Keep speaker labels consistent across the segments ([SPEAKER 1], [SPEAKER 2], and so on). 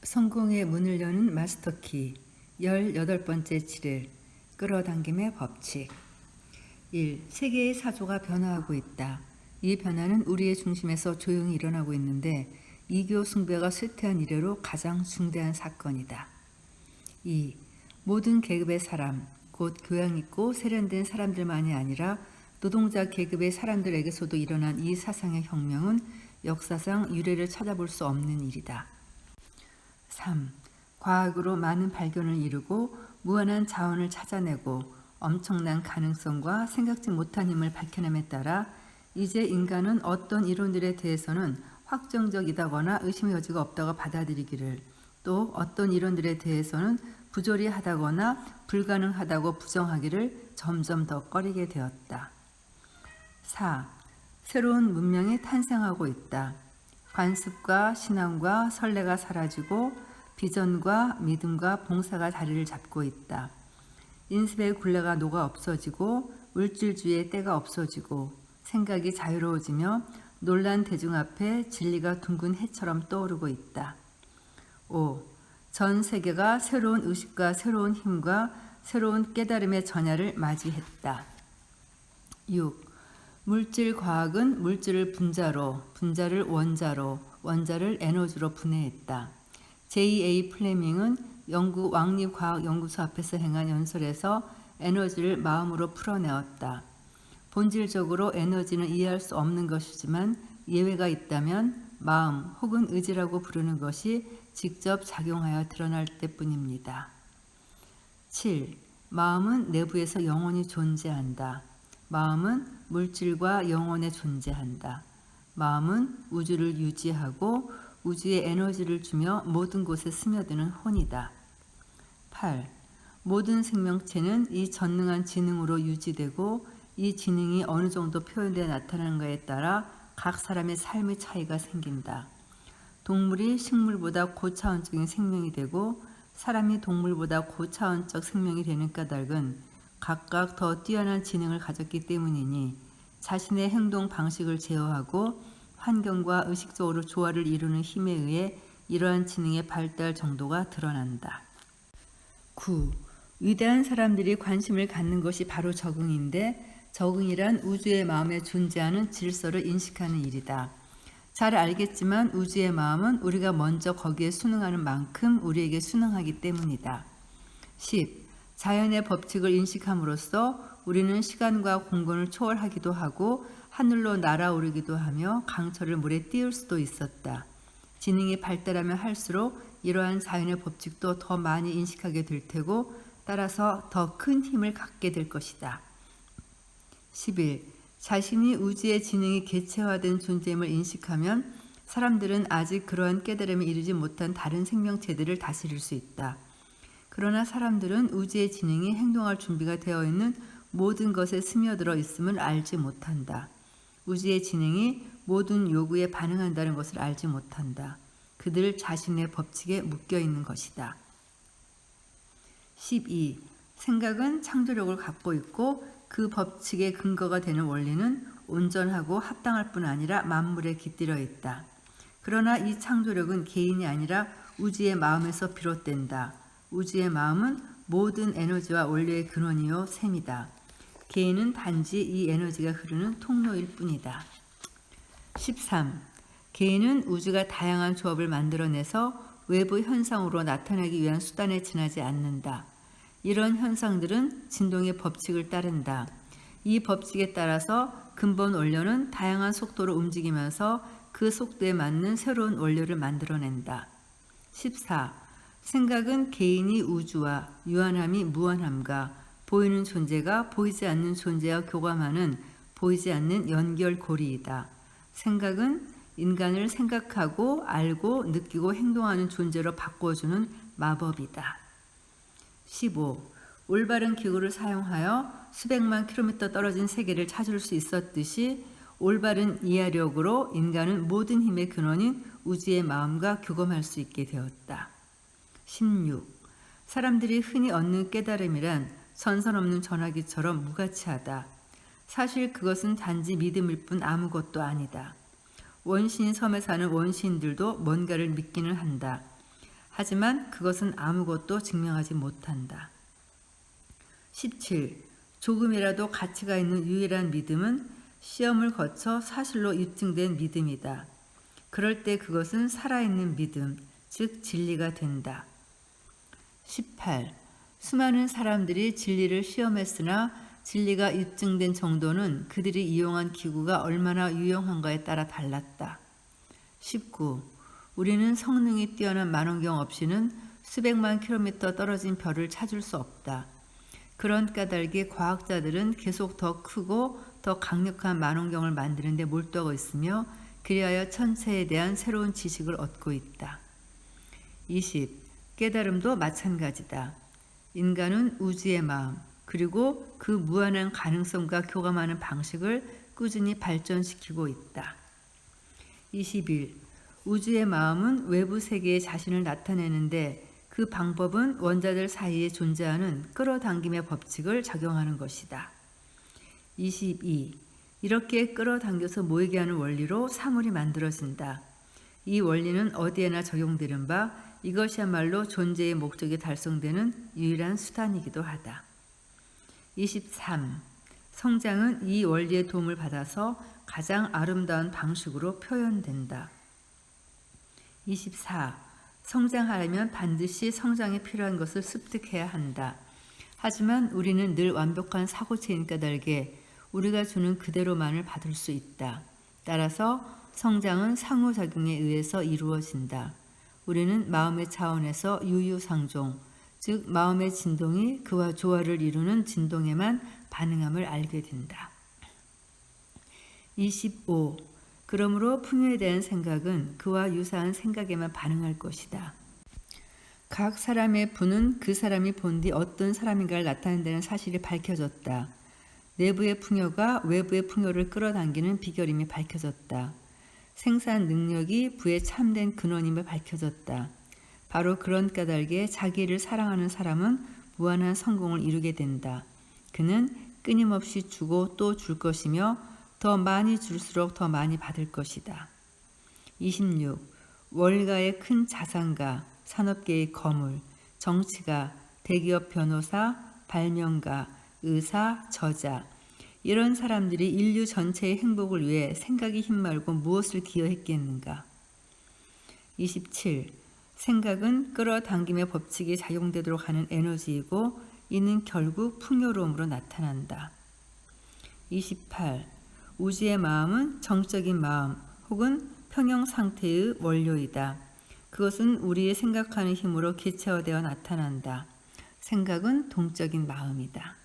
[SPEAKER 1] 성공의 문을 여는 마스터키 18번째 7일 끌어당김의 법칙 1. 세계의 사조가 변화하고 있다. 이 변화는 우리의 중심에서 조용히 일어나고 있는데 이교 숭배가 쇠퇴한 이래로 가장 중대한 사건이다. 2. 모든 계급의 사람, 곧 교양 있고 세련된 사람들만이 아니라 노동자 계급의 사람들에게서도 일어난 이 사상의 혁명은 역사상 유례를 찾아볼 수 없는 일이다. 3. 과학으로 많은 발견을 이루고 무한한 자원을 찾아내고 엄청난 가능성과 생각지 못한 힘을 밝혀냄에 따라 이제 인간은 어떤 이론들에 대해서는 확정적이다거나 의심의 여지가 없다고 받아들이기를, 또 어떤 이론들에 대해서는 부조리하다거나 불가능하다고 부정하기를 점점 더 꺼리게 되었다. 4. 새로운 문명이 탄생하고 있다. 관습과 신앙과 선례가 사라지고 비전과 믿음과 봉사가 자리를 잡고 있다. 인습의 굴레가 녹아 없어지고 물질주의의 때가 없어지고 생각이 자유로워지며 놀란 대중 앞에 진리가 둥근 해처럼 떠오르고 있다. 5. 전 세계가 새로운 의식과 새로운 힘과 새로운 깨달음의 전야를 맞이했다. 6. 물질 과학은 물질을 분자로, 분자를 원자로, 원자를 에너지로 분해했다. J.A. 플레밍은 영국 왕립과학연구소 앞에서 행한 연설에서 에너지를 마음으로 풀어내었다. 본질적으로 에너지는 이해할 수 없는 것이지만 예외가 있다면 마음 혹은 의지라고 부르는 것이 직접 작용하여 드러날 때뿐입니다. 7. 마음은 내부에서 영원히 존재한다. 마음은 물질과 영혼에 존재한다. 마음은 우주를 유지하고 우주에 에너지를 주며 모든 곳에 스며드는 혼이다. 8. 모든 생명체는 이 전능한 지능으로 유지되고 이 지능이 어느 정도 표현되어 나타나는가에 따라 각 사람의 삶의 차이가 생긴다. 동물이 식물보다 고차원적인 생명이 되고 사람이 동물보다 고차원적 생명이 되는 까닭은 각각 더 뛰어난 지능을 가졌기 때문이니 자신의 행동 방식을 제어하고 환경과 의식적으로 조화를 이루는 힘에 의해 이러한 지능의 발달 정도가 드러난다. 9. 위대한 사람들이 관심을 갖는 것이 바로 적응인데 적응이란 우주의 마음에 존재하는 질서를 인식하는 일이다. 잘 알겠지만 우주의 마음은 우리가 먼저 거기에 순응하는 만큼 우리에게 순응하기 때문이다. 10. 자연의 법칙을 인식함으로써 우리는 시간과 공간을 초월하기도 하고 하늘로 날아오르기도 하며 강철을 물에 띄울 수도 있었다. 지능이 발달하면 할수록 이러한 자연의 법칙도 더 많이 인식하게 될 테고 따라서 더 큰 힘을 갖게 될 것이다. 11. 자신이 우주의 지능이 개체화된 존재임을 인식하면 사람들은 아직 그러한 깨달음에 이르지 못한 다른 생명체들을 다스릴 수 있다. 그러나 사람들은 우주의 지능이 행동할 준비가 되어 있는 모든 것에 스며들어 있음을 알지 못한다. 우주의 지능이 모든 요구에 반응한다는 것을 알지 못한다. 그들 자신의 법칙에 묶여 있는 것이다. 12. 생각은 창조력을 갖고 있고 그 법칙의 근거가 되는 원리는 온전하고 합당할 뿐 아니라 만물에 깃들여 있다. 그러나 이 창조력은 개인이 아니라 우주의 마음에서 비롯된다. 우주의 마음은 모든 에너지와 원리의 근원이요 셈이다. 개인은 단지 이 에너지가 흐르는 통로일 뿐이다. 13. 개인은 우주가 다양한 조합을 만들어내서 외부 현상으로 나타나기 위한 수단에 지나지 않는다. 이런 현상들은 진동의 법칙을 따른다. 이 법칙에 따라서 근본 원료는 다양한 속도로 움직이면서 그 속도에 맞는 새로운 원료를 만들어낸다. 14. 생각은 개인이 우주와 유한함이 무한함과 보이는 존재가 보이지 않는 존재와 교감하는 보이지 않는 연결고리이다. 생각은 인간을 생각하고 알고 느끼고 행동하는 존재로 바꿔주는 마법이다. 15. 올바른 기구를 사용하여 수백만 킬로미터 떨어진 세계를 찾을 수 있었듯이 올바른 이해력으로 인간은 모든 힘의 근원인 우주의 마음과 교감할 수 있게 되었다. 16. 사람들이 흔히 얻는 깨달음이란 선선 없는 전화기처럼 무가치하다. 사실 그것은 단지 믿음일 뿐 아무것도 아니다. 원시인 섬에 사는 원시인들도 뭔가를 믿기는 한다. 하지만 그것은 아무것도 증명하지 못한다. 17. 조금이라도 가치가 있는 유일한 믿음은 시험을 거쳐 사실로 입증된 믿음이다. 그럴 때 그것은 살아있는 믿음, 즉 진리가 된다. 18. 수많은 사람들이 진리를 시험했으나 진리가 입증된 정도는 그들이 이용한 기구가 얼마나 유용한가에 따라 달랐다. 19. 우리는 성능이 뛰어난 망원경 없이는 수백만 킬로미터 떨어진 별을 찾을 수 없다. 그런 까닭에 과학자들은 계속 더 크고 더 강력한 망원경을 만드는 데 몰두하고 있으며 그리하여 천체에 대한 새로운 지식을 얻고 있다. 20. 깨달음도 마찬가지다. 인간은 우주의 마음, 그리고 그 무한한 가능성과 교감하는 방식을 꾸준히 발전시키고 있다. 21. 우주의 마음은 외부 세계에 자신을 나타내는데 그 방법은 원자들 사이에 존재하는 끌어당김의 법칙을 적용하는 것이다. 22. 이렇게 끌어당겨서 모이게 하는 원리로 사물이 만들어진다. 이 원리는 어디에나 적용되는 바 이것이야말로 존재의 목적이 달성되는 유일한 수단이기도 하다. 23. 성장은 이 원리의 도움을 받아서 가장 아름다운 방식으로 표현된다. 24. 성장하려면 반드시 성장에 필요한 것을 습득해야 한다. 하지만 우리는 늘 완벽한 사고체인 까닭에 우리가 주는 그대로만을 받을 수 있다. 따라서 성장은 상호작용에 의해서 이루어진다. 우리는 마음의 차원에서 유유상종, 즉 마음의 진동이 그와 조화를 이루는 진동에만 반응함을 알게 된다. 25. 그러므로 풍요에 대한 생각은 그와 유사한 생각에만 반응할 것이다. 각 사람의 부는 그 사람이 본 뒤 어떤 사람인가를 나타낸다는 사실이 밝혀졌다. 내부의 풍요가 외부의 풍요를 끌어당기는 비결임이 밝혀졌다. 생산 능력이 부의 참된 근원임을 밝혀졌다. 바로 그런 까닭에 자기를 사랑하는 사람은 무한한 성공을 이루게 된다. 그는 끊임없이 주고 또 줄 것이며 더 많이 줄수록 더 많이 받을 것이다. 26. 월가의 큰 자산가, 산업계의 거물, 정치가, 대기업 변호사, 발명가, 의사, 저자 이런 사람들이 인류 전체의 행복을 위해 생각이 힘말고 무엇을 기여했겠는가? 27. 생각은 끌어당김의 법칙이 작용되도록 하는 에너지이고 이는 결국 풍요로움으로 나타난다. 28. 우주의 마음은 정적인 마음 혹은 평형 상태의 원료이다. 그것은 우리의 생각하는 힘으로 기체화되어 나타난다. 생각은 동적인 마음이다.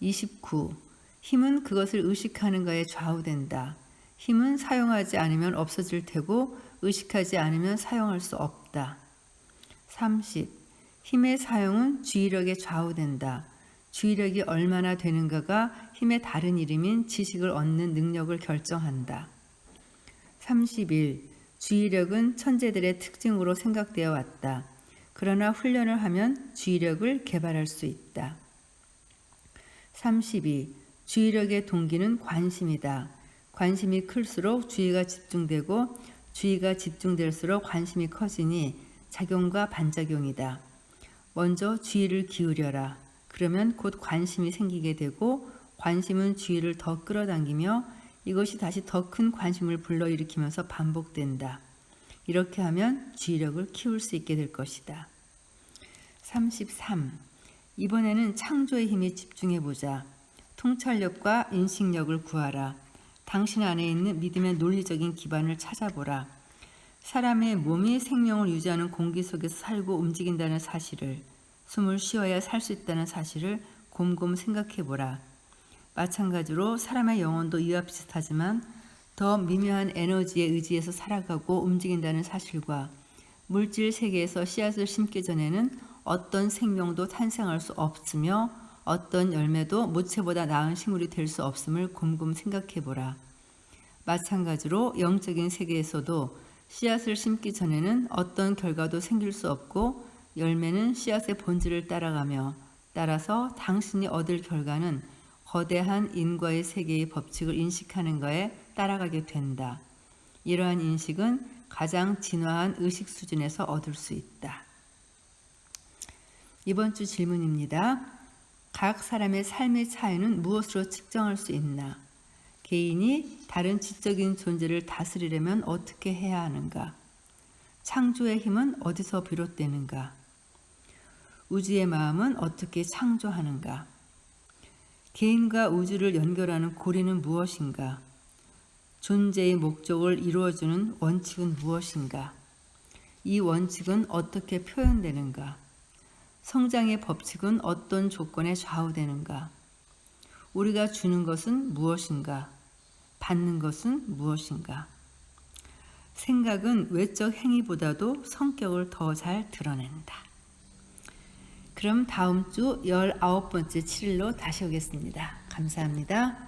[SPEAKER 1] 29. 힘은 그것을 의식하는 것에 좌우된다. 힘은 사용하지 않으면 없어질 테고 의식하지 않으면 사용할 수 없다. 30. 힘의 사용은 주의력에 좌우된다. 주의력이 얼마나 되는가가 힘의 다른 이름인 지식을 얻는 능력을 결정한다. 31. 주의력은 천재들의 특징으로 생각되어 왔다. 그러나 훈련을 하면 주의력을 개발할 수 있다. 32. 주의력의 동기는 관심이다. 관심이 클수록 주의가 집중되고 주의가 집중될수록 관심이 커지니 작용과 반작용이다. 먼저 주의를 기울여라. 그러면 곧 관심이 생기게 되고 관심은 주의를 더 끌어당기며 이것이 다시 더 큰 관심을 불러일으키면서 반복된다. 이렇게 하면 주의력을 키울 수 있게 될 것이다. 33. 이번에는 창조의 힘에 집중해보자. 통찰력과 인식력을 구하라. 당신 안에 있는 믿음의 논리적인 기반을 찾아보라. 사람의 몸이 생명을 유지하는 공기 속에서 살고 움직인다는 사실을, 숨을 쉬어야 살 수 있다는 사실을 곰곰 생각해보라. 마찬가지로 사람의 영혼도 이와 비슷하지만 더 미묘한 에너지에 의지해서 살아가고 움직인다는 사실과 물질 세계에서 씨앗을 심기 전에는 어떤 생명도 탄생할 수 없으며 어떤 열매도 모체보다 나은 식물이 될 수 없음을 곰곰 생각해보라. 마찬가지로 영적인 세계에서도 씨앗을 심기 전에는 어떤 결과도 생길 수 없고 열매는 씨앗의 본질을 따라가며 따라서 당신이 얻을 결과는 거대한 인과의 세계의 법칙을 인식하는 것에 따라가게 된다. 이러한 인식은 가장 진화한 의식 수준에서 얻을 수 있다. 이번 주 질문입니다. 각 사람의 삶의 차이는 무엇으로 측정할 수 있나? 개인이 다른 지적인 존재를 다스리려면 어떻게 해야 하는가? 창조의 힘은 어디서 비롯되는가? 우주의 마음은 어떻게 창조하는가? 개인과 우주를 연결하는 고리는 무엇인가? 존재의 목적을 이루어주는 원칙은 무엇인가? 이 원칙은 어떻게 표현되는가? 성장의 법칙은 어떤 조건에 좌우되는가? 우리가 주는 것은 무엇인가? 받는 것은 무엇인가? 생각은 외적 행위보다도 성격을 더 잘 드러낸다. 그럼 다음 주 19번째 7일로 다시 오겠습니다. 감사합니다.